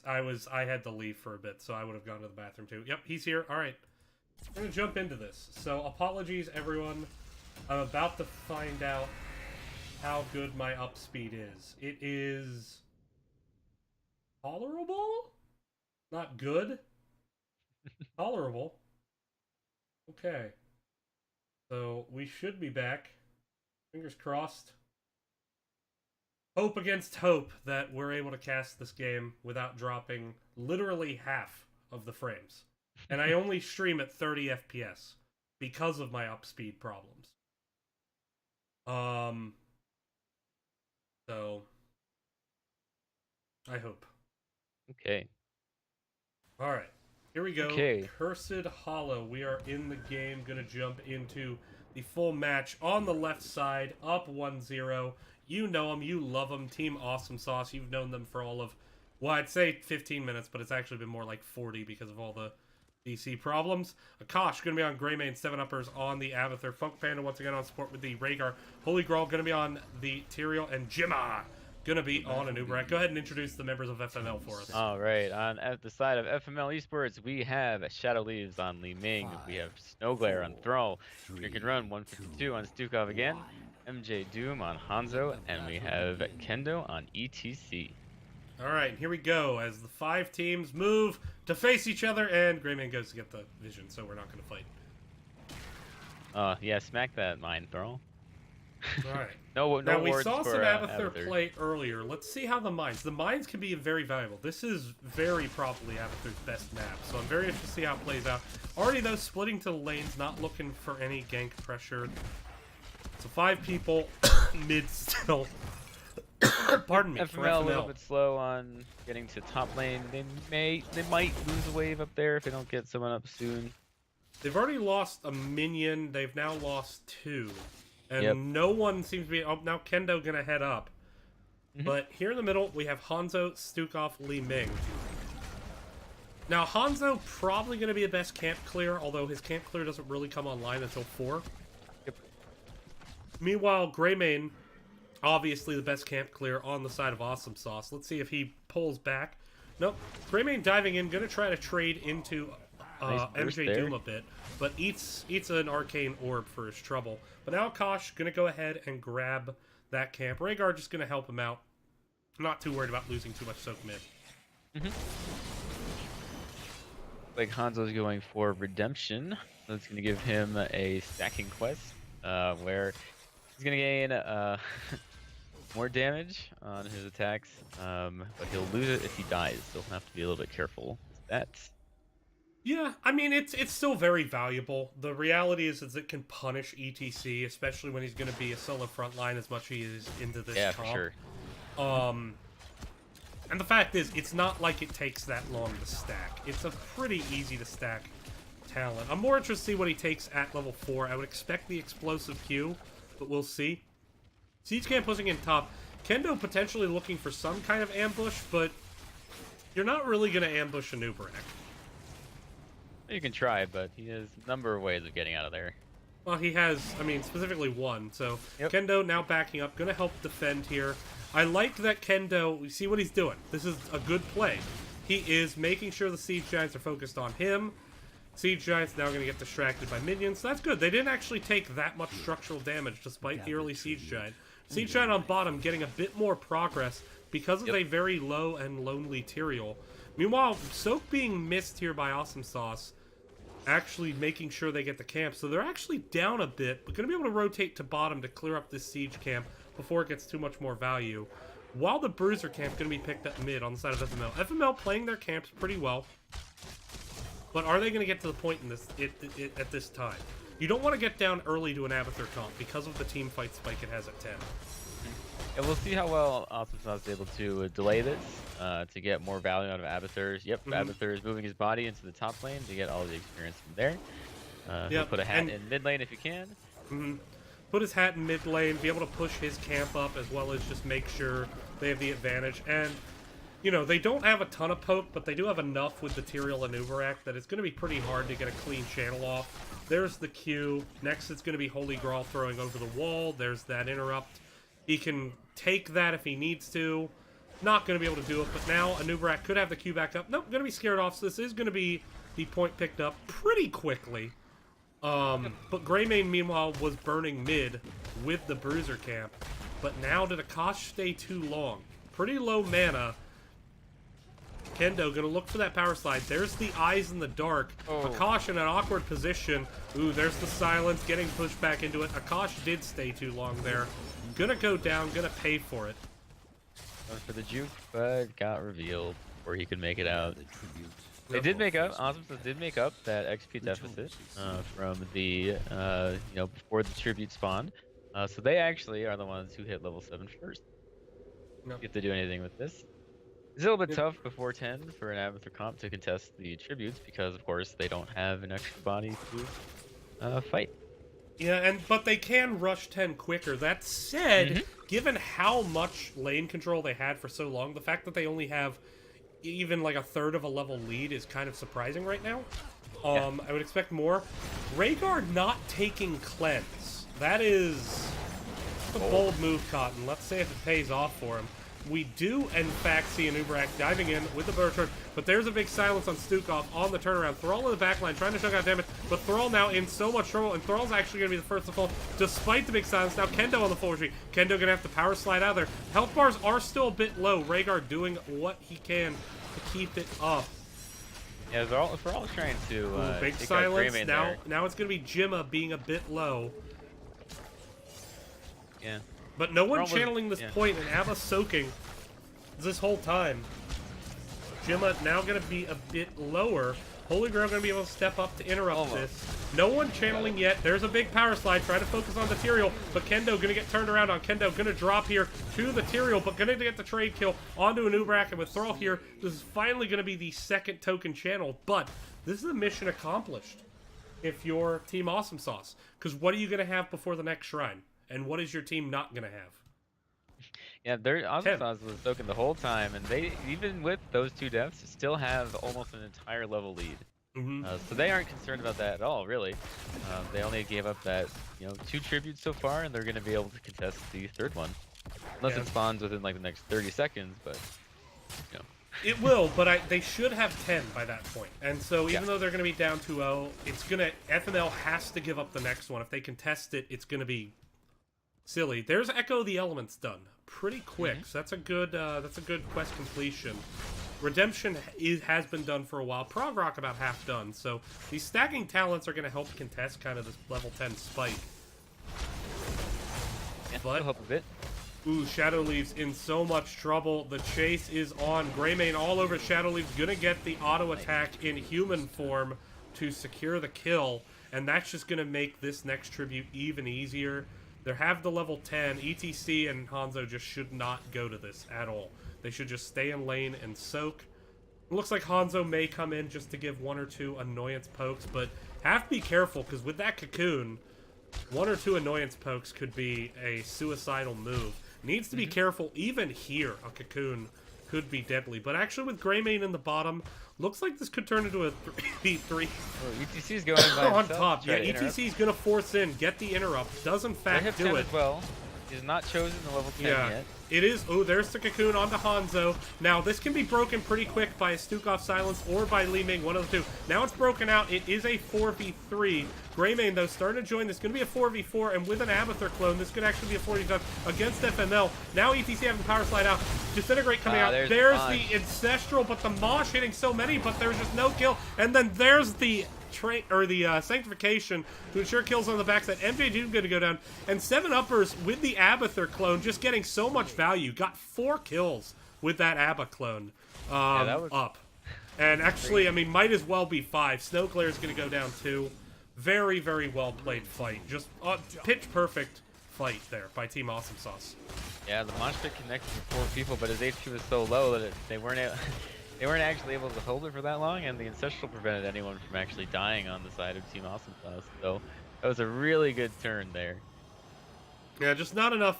I had to leave for a bit, so I would have gone to the bathroom too. Yep, he's here. All right, we're gonna jump into this. So apologies, everyone. I'm about to find out how good my up speed is. It is tolerable, not good. Tolerable. Okay, so we should be back. Fingers crossed. Hope against hope that we're able to cast this game without dropping literally half of the frames. And I only stream at 30 FPS because of my upspeed problems. So I hope. Okay. All right. Here we go. Okay. Cursed Hollow. We are in the game. Gonna jump into the full match on the left side, up 1-0. You know them, you love them. Team Awesomesauce. You've known them for all of, well, I'd say 15 minutes, but it's actually been more like 40 because of all the DC problems. Akash going to be on Greymane, 7-uppers on the Abathur. Funk Panda once again on support with the Rhaegar. Holy Grawl going to be on the Tyrael, and Jimma going to be on an Uberak. Go ahead and introduce the members of FML for us. All right. At the side of FML Esports, we have Shadow Leaves on Li Ming. We have Snowglare on Thrall. Drink and Run 152 on Stukov again. MJ Doom on Hanzo, and we have Kendo on ETC. All right, here we go as the 5 teams move to face each other, and Greymane goes to get the vision, so we're not going to fight. Yeah, smack that mine, Thrall. All right. No now, we wards saw for, some Abathur Abathur play earlier. Let's see how the mines can be very valuable. This is very probably Abathur's best map, so I'm very interested to see how it plays out. Already, though, splitting to the lanes, not looking for any gank pressure. So 5 people, mid still. Pardon me. FML a little bit slow on getting to top lane. They might lose a wave up there if they don't get someone up soon. They've already lost a minion. They've now lost 2. And Yep. no one seems to be... Oh, now Kendo gonna head up. But here in the middle, we have Hanzo, Stukov, Li Ming. Now, Hanzo probably gonna be the best camp clear, although his camp clear doesn't really come online until 4. Yep. Meanwhile, Greymane, obviously the best camp clear on the side of Awesomesauce. Let's see if he pulls back. Nope. Greymane diving in, gonna try to trade into Nice MJ there. Doom a bit, but eats an arcane orb for his trouble. But now Akash gonna go ahead and grab that camp. Rhaegar just gonna help him out. I'm not too worried about losing too much soak mid. Like Hanzo's going for Redemption. That's going to give him a stacking quest, where he's going to gain more damage on his attacks, but he'll lose it if he dies, so he'll have to be a little bit careful with that. Yeah, I mean, it's still very valuable. The reality is it can punish ETC, especially when he's going to be a solo frontline as much as he is into this comp. For sure. And the fact is, it's not like it takes that long to stack. It's a pretty easy to stack talent. I'm more interested to see what he takes at level 4. I would expect the explosive Q, but we'll see. Siege Camp pushing in top. Kendo potentially looking for some kind of ambush, but you're not really going to ambush a Uberak. You can try, but he has a number of ways of getting out of there. Well, he has, I mean, specifically one. So Yep. Kendo now backing up, going to help defend here. I like that Kendo, you see what he's doing. This is a good play. He is making sure the Siege Giants are focused on him. Siege Giants now going to get distracted by minions. So that's good. They didn't actually take that much structural damage despite the early Siege Giant. Siege Giant on bottom getting a bit more progress because of a very low and lonely Tyrael. Meanwhile, Soak being missed here by Awesomesauce, actually making sure they get the camp. So they're actually down a bit, but going to be able to rotate to bottom to clear up this Siege camp before it gets too much more value. While the Bruiser camp going to be picked up mid on the side of FML. FML playing their camps pretty well. But are they going to get to the point in this at this time? You don't want to get down early to an Abathur comp because of the team fight spike it has at 10. And we'll see how well Awesomesauce is able to delay this to get more value out of Abathur's. Yep, Abathur is moving his body into the top lane to get all the experience from there. He'll put a hat in mid lane if you can. Put his hat in mid lane, be able to push his camp up as well as just make sure they have the advantage. And, you know, they don't have a ton of poke, but they do have enough with the Tyrael and Uberak that it's going to be pretty hard to get a clean channel off. There's the Q. Next it's going to be Holy Grawl throwing over the wall. There's that interrupt. He can take that if he needs to. Not going to be able to do it, but now Anub'arak could have the Q back up. Nope, going to be scared off, so this is going to be the point picked up pretty quickly. But Greymane, meanwhile, was burning mid with the Bruiser camp. But now did Akash stay too long? Pretty low mana. Kendo going to look for that power slide. There's the eyes in the dark. Akash in an awkward position. Ooh, there's the silence getting pushed back into it. Akash did stay too long there. Gonna go down, gonna pay for it. Going for the juke, but got revealed before he could make it out. They did make up, Awesomesauce did make up that XP deficit from the, before the tribute spawned. So they actually are the ones who hit level 7 first. If they do anything with this. It's a little bit tough before 10 for an Abathur comp to contest the tributes because, of course, they don't have an extra body to fight. Yeah, but they can rush 10 quicker. That said, given how much lane control they had for so long, the fact that they only have even like a third of a level lead is kind of surprising right now. I would expect more. Rhaegar not taking cleanse. That is a bold move, Cotton. Let's see if it pays off for him. We do, in fact, see Anub'arak diving in with the Bertrand, but there's a big silence on Stukov on the turnaround. Thrall in the backline trying to choke out damage, but Thrall now in so much trouble, and Thrall's actually going to be the first to fall, despite the big silence. Now Kendo on the full retreat. Kendo going to have to power slide out there. Health bars are still a bit low. Rhaegar doing what he can to keep it up. Yeah, Thrall's trying to big silence. Now it's going to be Jimma being a bit low. Yeah. But no one channeling this point, and Abba soaking this whole time. Jimma now going to be a bit lower. Holy Grail going to be able to step up to interrupt this. No one channeling yet. There's a big power slide. Try to focus on the Tyrael, but Kendo going to get turned around on. Kendo going to drop here to the Tyrael, but going to get the trade kill onto Anub'arak, and with Thrall here, this is finally going to be the second token channel, but this is a mission accomplished if you're Team Awesomesauce. Because what are you going to have before the next shrine? And what is your team not going to have? Yeah, their Awesomesauce was soaking the whole time, and they, even with those two deaths, still have almost an entire level lead. So they aren't concerned about that at all, really. They only gave up that, 2 tributes so far, and they're going to be able to contest the third one. Unless it spawns within, like, the next 30 seconds, but, It will, but they should have 10 by that point. And so even though they're going to be down 2-0, it's going to, FML has to give up the next one. If they contest it, it's going to be silly. There's Echo the Elements done pretty quick, so that's a good quest completion. Redemption has been done for a while. Prog Rock about half done, so these stacking talents are going to help contest kind of this level 10 spike. Yeah, but help a bit. Ooh, Shadowleaf's in so much trouble. The chase is on. Greymane all over Shadowleaf's gonna get the auto attack in human form to secure the kill, and that's just gonna make this next tribute even easier. They have the level 10. ETC and Hanzo just should not go to this at all. They should just stay in lane and soak. It looks like Hanzo may come in just to give 1 or 2 annoyance pokes, but have to be careful, because with that cocoon, 1 or 2 annoyance pokes could be a suicidal move. Needs to be careful. Even here, a cocoon could be deadly. But actually, with Greymane in the bottom, looks like this could turn into a 3v3. ETC's going by on top. Yeah, ETC's going to force in, get the interrupt. Does in fact do it. Well, he's not chosen the level 10 yet. It is. Oh, there's the cocoon onto Hanzo. Now, this can be broken pretty quick by a Stukov silence or by Li Ming, one of the two. Now it's broken out. It is a 4v3. Greymane, though, starting to join. This is going to be a 4v4, and with an Abathur clone, this could actually be a 4v5 against FML. Now ETC having the power slide out. Disintegrate coming out. There's the Ancestral, but the Mosh hitting so many, but there's just no kill. And then there's the Sanctification to ensure kills on the backside. MJ2 going to go down, and 7-uppers with the Abathur clone just getting so much value. Got 4 kills with that Abba clone up. And actually, I mean, might as well be 5. Snowglare is going to go down 2. Very, very well played fight. Just pitch perfect fight there by Team Awesomesauce. Yeah, the Mosh Pit connected to 4 people, but his HP was so low that they weren't actually able to hold it for that long, and the Ancestral prevented anyone from actually dying on the side of Team Awesomesauce. So that was a really good turn there. Yeah, just not enough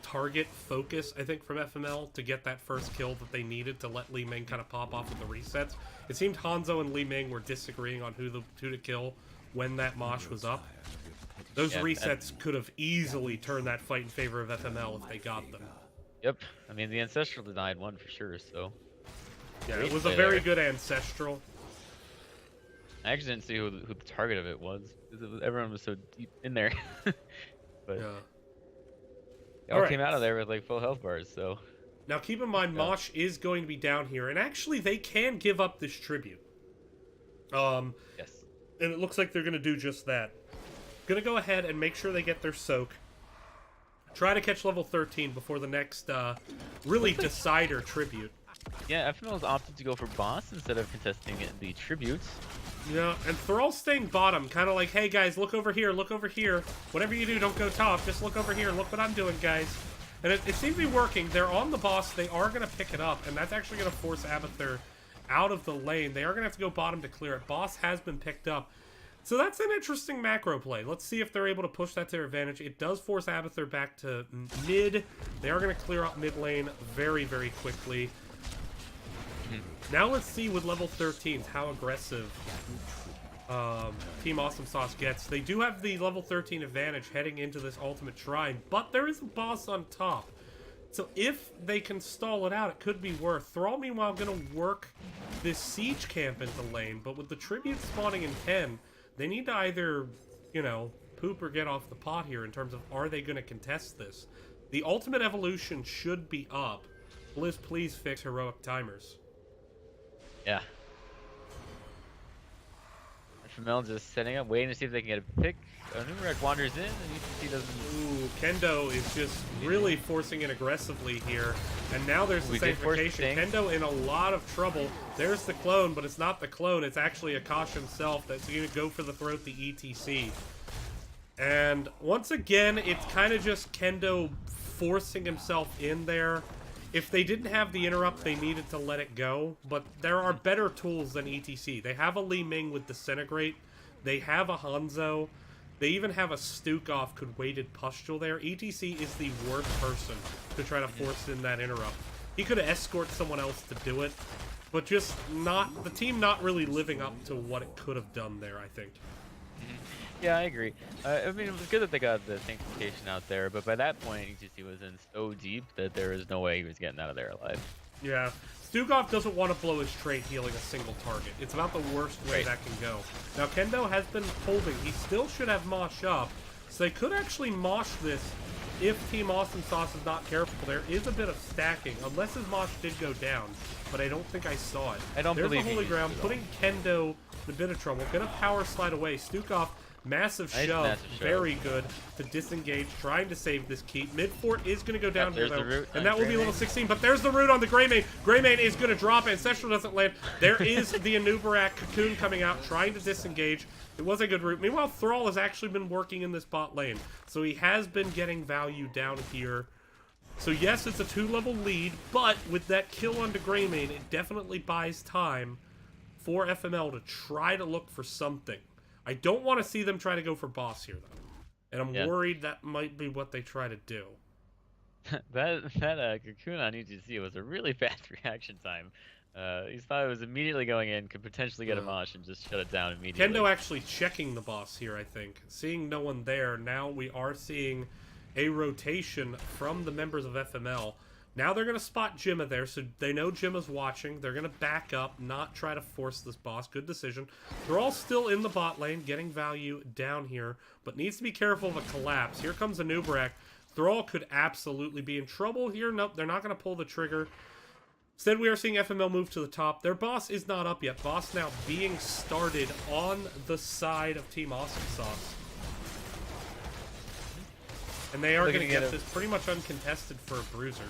target focus, I think, from FML to get that first kill that they needed to let Li Ming kind of pop off with the resets. It seemed Hanzo and Li Ming were disagreeing on who to kill when that Mosh was up. Those resets could have easily turned that fight in favor of FML if they got them. Yep. I mean, the Ancestral denied one for sure, so. Yeah, Great it was a play very there. good Ancestral. I actually didn't see who the target of it was, because everyone was so deep in there. But Yeah. they All all right. came out of there with like full health bars, so. Now keep in mind, Yeah. Mosh is going to be down here, and actually they can give up this tribute. Um, Yes. and it looks like they're going to do just that. Going to go ahead and make sure they get their soak. Try to catch level 13 before the next really decider tribute. Yeah, FML's opted to go for boss instead of contesting the tributes. Yeah, and Thrall's staying bottom, kind of like, hey guys, look over here, look over here. Whatever you do, don't go top, just look over here, look what I'm doing, guys. And it seems to be working. They're on the boss, they are going to pick it up, and that's actually going to force Abathur out of the lane. They are going to have to go bottom to clear it. Boss has been picked up. So that's an interesting macro play. Let's see if they're able to push that to their advantage. It does force Abathur back to mid. They are going to clear up mid lane very, very quickly. Now let's see with level 13s how aggressive Team Awesomesauce gets. They do have the level 13 advantage heading into this ultimate shrine, but there is a boss on top. So if they can stall it out, it could be worth. Thrall, meanwhile, going to work this siege camp into lane, but with the tribute spawning in 10, they need to either, you know, poop or get off the pot here in terms of are they going to contest this. The ultimate evolution should be up. Blizz, please fix heroic timers. Yeah. FML just setting up, waiting to see if they can get a pick. Numerek wanders in, and UTC doesn't. Ooh, Kendo is just really forcing it aggressively here. And now there's the sanctification. Kendo in a lot of trouble. There's the clone, but it's not the clone. It's actually Akash himself that's going to go for the throat, the ETC. And once again, it's kind of just Kendo forcing himself in there. If they didn't have the interrupt, they needed to let it go. But there are better tools than ETC. They have a Li Ming with Disintegrate. They have a Hanzo. They even have a Stukov could weighted Pustule there. ETC is the worst person to try to force in that interrupt. He could have escorted someone else to do it. But just not... the team not really living up to what it could have done there, I think. Yeah, I agree. I mean, it was good that they got the sanctification out there, but by that point, ETC was in so deep that there was no way he was getting out of there alive. Yeah. Stukov doesn't want to blow his trait healing a single target. It's about the worst way that can go. Now, Kendo has been holding. He still should have Mosh up, so they could actually Mosh this if Team Awesomesauce is not careful. There is a bit of stacking, unless his Mosh did go down, but I don't think I saw it. I don't believe the Holy Ground, putting Kendo in a bit of trouble. Gonna power slide away. Stukov, massive shove, very good to disengage, trying to save this keep. Mid-fort is going to go down here, though, and that will be level 16, but there's the root on the Greymane. Greymane is going to drop it. Ancestral doesn't land. There is the Anubarak Cocoon coming out, trying to disengage. It was a good root. Meanwhile, Thrall has actually been working in this bot lane, so he has been getting value down here. So yes, it's a 2-level lead, but with that kill onto Greymane, it definitely buys time for FML to try to look for something. I don't want to see them try to go for boss here, though. And I'm worried that might be what they try to do. that Cocoon on UTC was a really fast reaction time. He thought it was immediately going in, could potentially get a mosh and just shut it down immediately. Kendo actually checking the boss here, I think. Seeing no one there, now we are seeing a rotation from the members of FML. Now they're going to spot Jimma there, so they know Jimma's watching. They're going to back up, not try to force this boss. Good decision. They're all still in the bot lane, getting value down here, but needs to be careful of a collapse. Here comes Anubarak. Thrall could absolutely be in trouble here. Nope, they're not going to pull the trigger. Instead, we are seeing FML move to the top. Their boss is not up yet. Boss now being started on the side of Team Awesomesauce. And they are going to get this pretty much uncontested for a bruiser.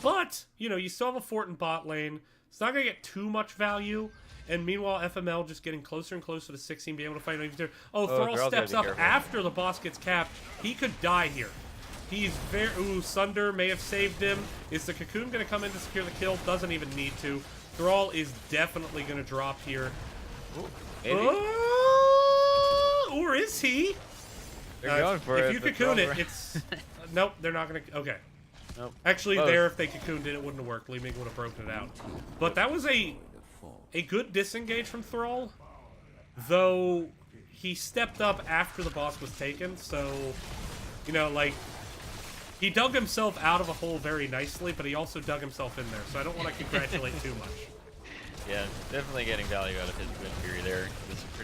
But, you know, you still have a fort in bot lane. It's not going to get too much value. And meanwhile, FML just getting closer and closer to 16, being able to fight over there. Oh, Thrall steps up after the boss gets capped. He could die here. He's very... Ooh, Sunder may have saved him. Is the Cocoon going to come in to secure the kill? Doesn't even need to. Thrall is definitely going to drop here. Or is he? They're going for if you cocoon it, it's... Nope, they're not going to... Okay. Nope. Actually, if they cocooned it, it wouldn't have worked. Li Ming would have broken it out. But that was a good disengage from Thrall. Though, he stepped up after the boss was taken, so... You know, like... He dug himself out of a hole very nicely, but he also dug himself in there, so I don't want to congratulate too much. Yeah, definitely getting value out of his win period there.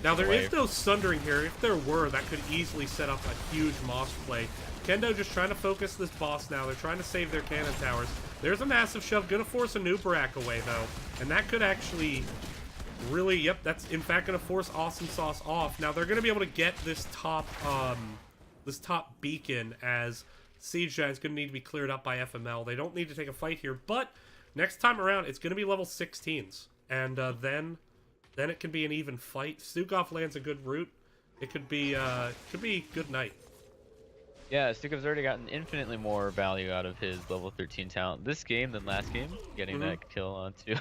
Now, there is no sundering here. If there were, that could easily set up a huge Moss play. Kendo just trying to focus this boss now. They're trying to save their cannon towers. There's a massive shove. Gonna force a Nubarak away, though. And that could actually really... Yep, that's in fact gonna force Awesomesauce off. Now, they're gonna be able to get this top beacon, as Siege Giant's gonna need to be cleared up by FML. They don't need to take a fight here, but next time around, it's gonna be level 16s. And then it can be an even fight. Stukov lands a good route. It could be good night. Yeah, Stukov's already gotten infinitely more value out of his level 13 talent this game than last game, getting that kill onto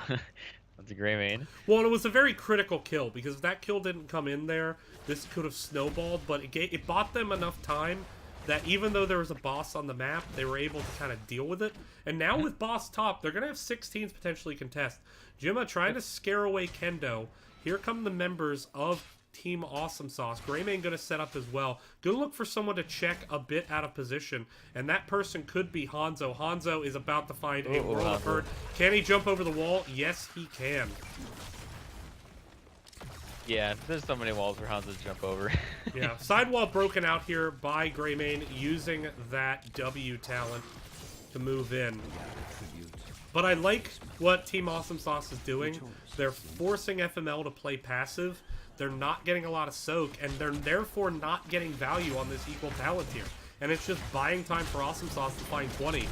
onto Greymane. Well, and it was a very critical kill, because if that kill didn't come in there, this could have snowballed, but it bought them enough time that even though there was a boss on the map, they were able to kind of deal with it. And now with boss top, they're going to have 16s potentially contest. Jimma trying to scare away Kendo. Here come the members of Team Awesomesauce. Greymane going to set up as well. Go look for someone to check a bit out of position, and that person could be Hanzo. Hanzo is about to find a world of hurt. Can he jump over the wall? Yes, he can. Yeah, there's so many walls for Hanzo to jump over. Yeah, sidewall broken out here by Greymane using that W talent to move in. But I like what Team Awesomesauce is doing. They're forcing FML to play passive. They're not getting a lot of soak, and they're therefore not getting value on this equal talent here. And it's just buying time for Awesomesauce to find 20,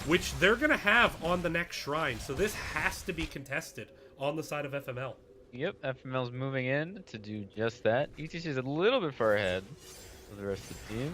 which they're going to have on the next shrine. So this has to be contested on the side of FML. Yep, FML's moving in to do just that. ETC is a little bit far ahead of the rest of the team.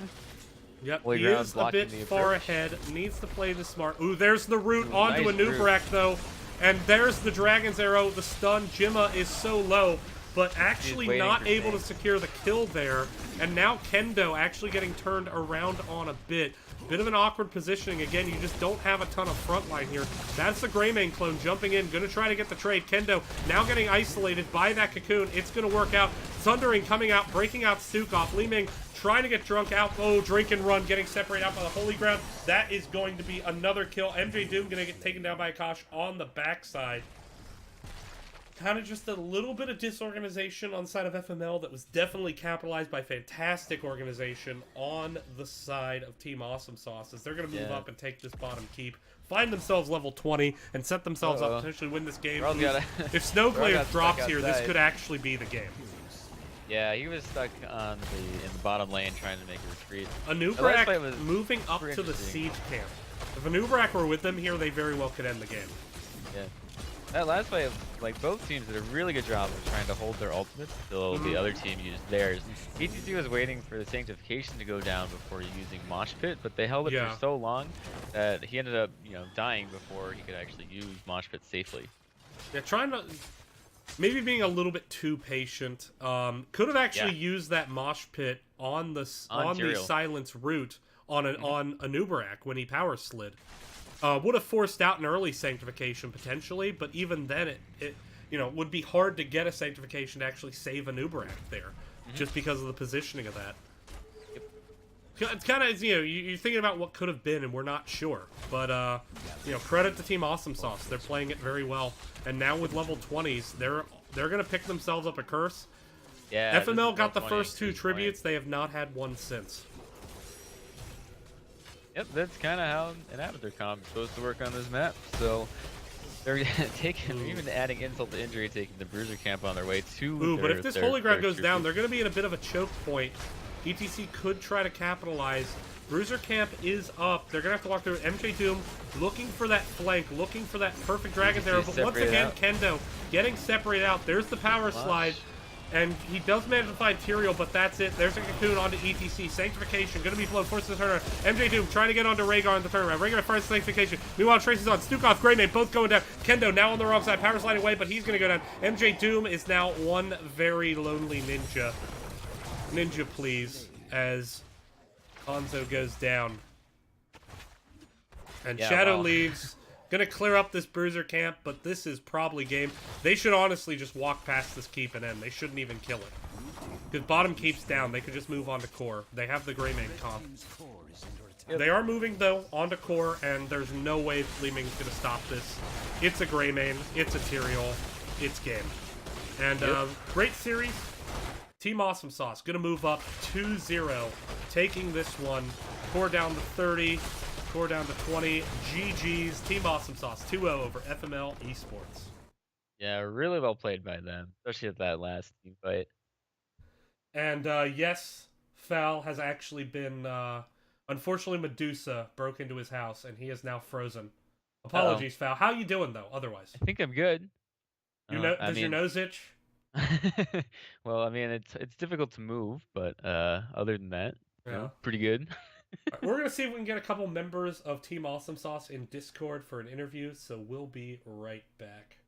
Yep, he is a bit far ahead. Needs to play this smart. Ooh, there's the route onto a Nubarak, though. And there's the Dragon's Arrow. The stun. Jimma is so low, but actually not able to secure the kill there. And now Kendo actually getting turned around on a bit. Bit of an awkward positioning. Again, you just don't have a ton of front line here. That's the Greymane clone jumping in. Going to try to get the trade. Kendo now getting isolated by that cocoon. It's going to work out. Thundering coming out, breaking out Stukov. Li Ming trying to get drunk out. Oh, drink and run. Getting separated out by the Holy Ground. That is going to be another kill. MJ Doom going to get taken down by Akash on the backside. Kind of just a little bit of disorganization on the side of FML that was definitely capitalized by fantastic organization on the side of Team Awesomesauce, as they're going to move up and take this bottom keep, find themselves level 20, and set themselves up to potentially win this game. If Snowglaive drops here, this could actually be the game. Yeah, he was stuck on in the bottom lane trying to make a retreat. A Nubarak moving up to the siege camp. If a Nubarak were with them here, they very well could end the game. Yeah. That last fight, like, both teams did a really good job of trying to hold their ultimates until the other team used theirs. ETC was waiting for the Sanctification to go down before using Mosh Pit, but they held it for so long that he ended up, dying before he could actually use Mosh Pit safely. Yeah, trying to... Maybe being a little bit too patient. Could have actually used that Mosh Pit on the silence route on a Nubarak when he power slid. Would have forced out an early Sanctification potentially, but even then it would be hard to get a Sanctification to actually save a Nubarak there, just because of the positioning of that. It's kind of, you're thinking about what could have been, and we're not sure. But, credit to Team Awesomesauce. They're playing it very well. And now with level 20s, they're going to pick themselves up a curse. Yeah. FML got the first 2 tributes. They have not had one since. Yep, that's kind of how an Avatar comp is supposed to work on this map. So they're even adding insult to injury, taking the Bruiser camp on their way to. But if this Holy Ground goes down, they're going to be in a bit of a choke point. ETC could try to capitalize. Bruiser camp is up. They're going to have to walk through. MJ Doom looking for that flank, looking for that perfect Dragon's Arrow. But once again, Kendo getting separated out. There's the power slide. And he does manage to find Tyrael, but that's it. There's a cocoon onto ETC. Sanctification, going to be blown, forced to the turnaround. MJ Doom trying to get onto Rhaegar in the turnaround. Rhaegar first Sanctification. Meanwhile, Trace is on. Stukov, Greymane, both going down. Kendo now on the wrong side. Power sliding away, but he's going to go down. MJ Doom is now one very lonely ninja. Ninja, please, as Hanzo goes down. And Shadow leaves. Gonna clear up this Bruiser camp, but this is probably game. They should honestly just walk past this keep and end. They shouldn't even kill it. Because bottom keeps down. They could just move on to core. They have the Greymane comp. Yep. They are moving, though, onto core, and there's no way Fleeming's going to stop this. It's a gray main. It's a Tyrael. It's game. And great series. Team Awesomesauce going to move up 2-0, taking this one. Core down to 30. Core down to 20. GG's. Team Awesomesauce 2-0 over FML Esports. Yeah, really well played by them, especially at that last team fight. And yes, Fal has actually been. Unfortunately, Medusa broke into his house, and he is now frozen. Uh-oh. Apologies, Fal. How you doing though? Otherwise, I think I'm good. you know, I does your mean, nose itch? well, I mean, it's difficult to move, but other than that, Yeah. pretty good. Alright, we're gonna see if we can get a couple members of Team Awesome Sauce in Discord for an interview. So we'll be right back.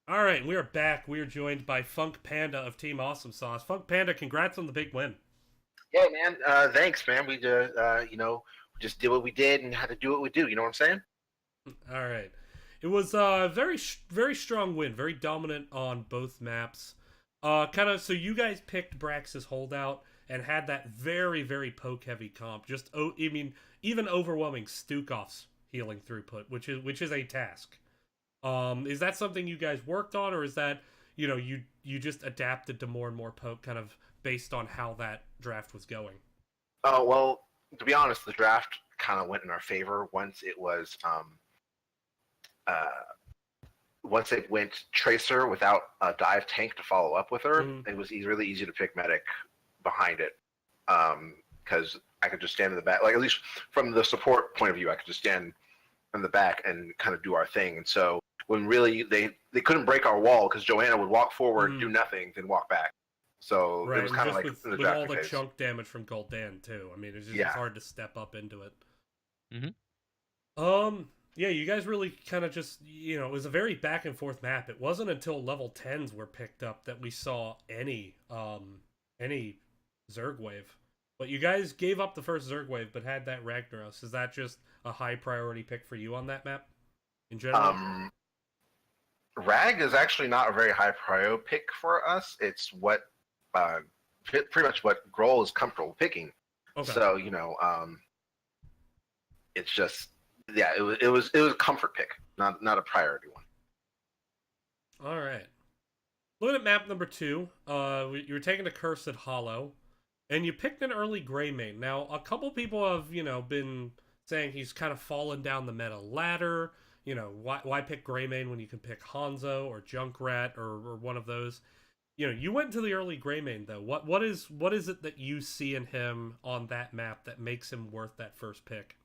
All right, we are back. We are joined by Funk Panda of Team Awesome Sauce. Funk Panda, congrats on the big win. Yeah, man. Thanks, man. We just, just did what we did and had to do what we do. You know what I'm saying? All right. It was a very strong win, very dominant on both maps. Kind of. So you guys picked Brax's holdout and had that very poke heavy comp. Just I mean, even overwhelming Stukov's healing throughput, which is a task. Is that something you guys worked on, or is that you just adapted to more and more poke, kind of based on how that draft was going? Oh well, to be honest, the draft kind of went in our favor uh, once it went Tracer without a dive tank to follow up with her. Mhm. It was really easy to pick Medic behind it because I could just stand in the back. Like at least from the support point of view, I could just stand in the back and kind of do our thing. And so when really they couldn't break our wall because Joanna would walk forward, do nothing, then walk back. So it Right, was and kind of just like with all the chunk damage from Gul'dan too. I mean, it's hard to step up into it. Yeah, you guys really kind of just it was a very back and forth map. It wasn't until level 10s were picked up that we saw any Zerg wave. But you guys gave up the first Zerg wave, but had that Ragnaros. Is that just a high priority pick for you on that map in general? Rag is actually not a very high prio pick for us. It's what pretty much what Grohl is comfortable picking. Okay. So it's just it was a comfort pick, not a priority one. All right. Looking at map number 2, you were taking a Cursed Hollow, and you picked an early Greymane. Now, a couple people have been saying he's kind of fallen down the meta ladder. Why pick Greymane when you can pick Hanzo or Junkrat or one of those? You went to the early Greymane though. What is it that you see in him on that map that makes him worth that first pick?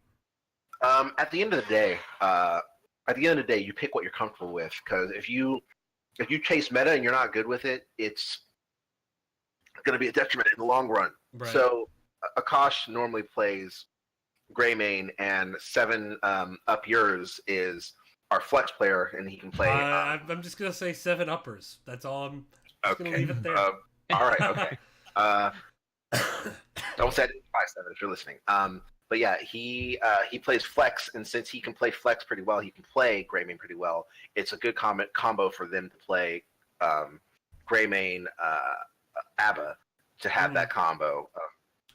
At the end of the day, you pick what you're comfortable with. Because if you chase meta and you're not good with it, it's going to be a detriment in the long run. Right. So Akash normally plays Greymane, and 7 up yours is our flex player, and he can play. I'm just gonna say 7 uppers. That's all. I'm just gonna leave it there. All right. Okay. Don't say 5-7 if you're listening. But yeah, he plays flex, and since he can play flex pretty well, he can play Greymane pretty well. It's a good combo for them to play Greymane Abba to have that combo.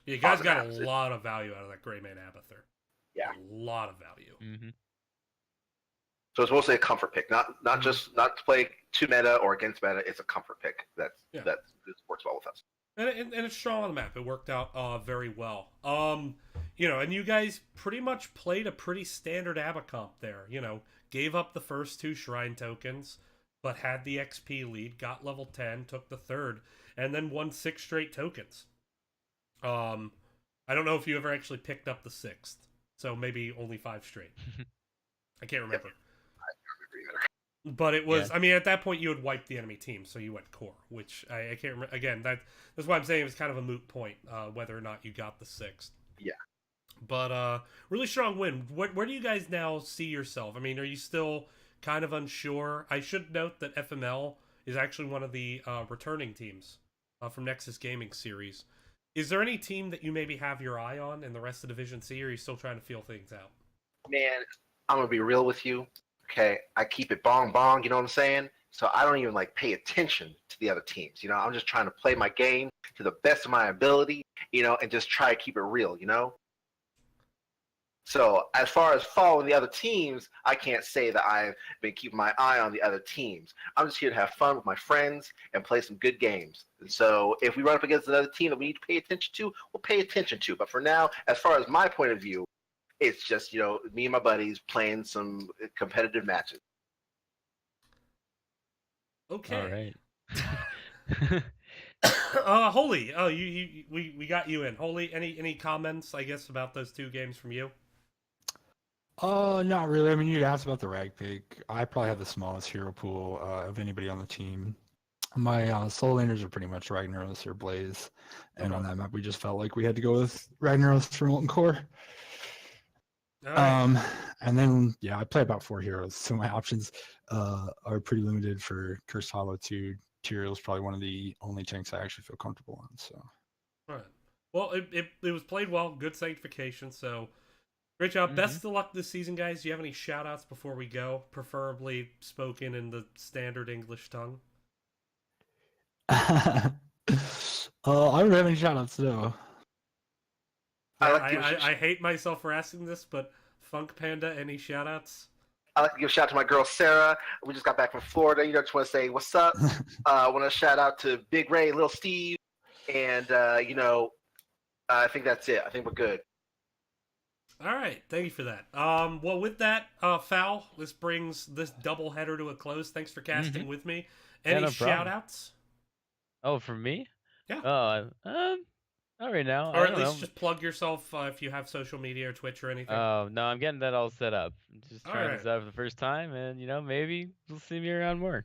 You guys got a lot of value out of that Greymane Abathur. Yeah, a lot of value. Mm-hmm. So it's mostly a comfort pick, not just not to play to meta or against meta. It's a comfort pick that works well with us. And it's strong on the map. It worked out very well. And you guys pretty much played a pretty standard Abba comp there. Gave up the first 2 shrine tokens, but had the XP lead, got level 10, took the third, and then won 6 straight tokens. I don't know if you ever actually picked up the 6th, so maybe only 5 straight. I can't remember. But it was, I mean, at that point you had wiped the enemy team, so you went core, which I can't remember. Again, that's why I'm saying it was kind of a moot point, whether or not you got the 6th. Yeah. But really strong win. Where do you guys now see yourself? I mean, are you still kind of unsure? I should note that FML is actually one of the returning teams from Nexus Gaming Series. Is there any team that you maybe have your eye on in the rest of Division C, or are you still trying to feel things out? Man, I'm going to be real with you. Okay, I keep it bong, you know what I'm saying? So I don't even pay attention to the other teams. I'm just trying to play my game to the best of my ability, and just try to keep it real, So as far as following the other teams, I can't say that I've been keeping my eye on the other teams. I'm just here to have fun with my friends and play some good games. And so if we run up against another team that we need to pay attention to, we'll pay attention to. But for now, as far as my point of view, it's just, me and my buddies playing some competitive matches. Okay. All right. Holy. Oh, we got you in. Holy, any comments, I guess, about those 2 games from you? Not really. I mean, you'd asked about the rag pick. I probably have the smallest hero pool of anybody on the team. My solo laners are pretty much Ragnaros or Blaze, and on that map, we just felt like we had to go with Ragnaros for Molten Core. Right. And then I play about 4 heroes, so my options are pretty limited for Cursed Hollow 2. Tyrael is probably one of the only tanks I actually feel comfortable on. So, All right. Well, it was played well. Good sanctification. So great job. Best of luck this season, guys. Do you have any shout outs before we go? Preferably spoken in the standard English tongue. I don't have any shoutouts though. I Yeah, like to give I hate myself for asking this, but Funk Panda, any shout outs? I like to give a shout out to my girl Sarah. We just got back from Florida. Just want to say what's up. I want to shout out to Big Ray, Little Steve, and I think that's it. I think we're good. All right, thank you for that. Well, with that, Foul, this brings this doubleheader to a close. Thanks for casting with me. Yeah, Any no problem. shout outs? Oh, for me? Yeah. Not right now. Or I at don't least know. just plug yourself if you have social media or Twitch or anything. Oh, no, I'm getting that all set up. I'm just trying Alright. this out for the first time, and, maybe you'll see me around more.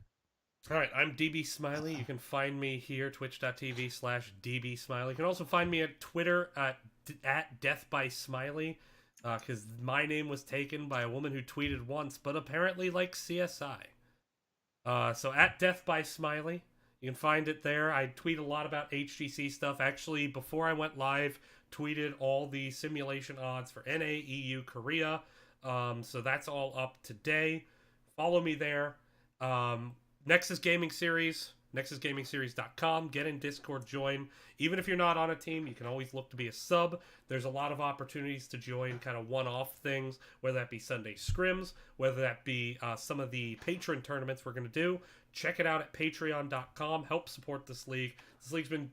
All right, I'm DB Smiley. You can find me here, twitch.tv/DB Smiley. You can also find me at Twitter at Death by Smiley, because my name was taken by a woman who tweeted once, but apparently likes CSI. So at Death by Smiley, you can find it there. I tweet a lot about HGC stuff. Actually, before I went live, tweeted all the simulation odds for NA, EU, Korea. So that's all up today. Follow me there. Nexus Gaming Series, nexusgamingseries.com. Get in Discord, join. Even if you're not on a team, you can always look to be a sub. There's a lot of opportunities to join kind of one-off things, whether that be Sunday scrims, whether that be some of the patron tournaments we're going to do. Check it out at patreon.com. Help support this league. This league's been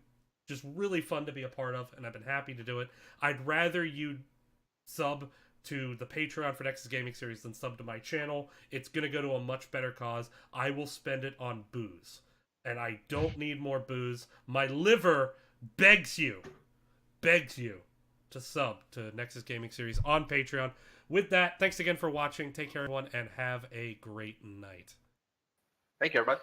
just really fun to be a part of, and I've been happy to do it. I'd rather you sub to the Patreon for Nexus Gaming Series than sub to my channel. It's going to go to a much better cause. I will spend it on booze. And I don't need more booze. My liver begs you to sub to Nexus Gaming Series on Patreon. With that, thanks again for watching. Take care, everyone, and have a great night. Thank you, everybody.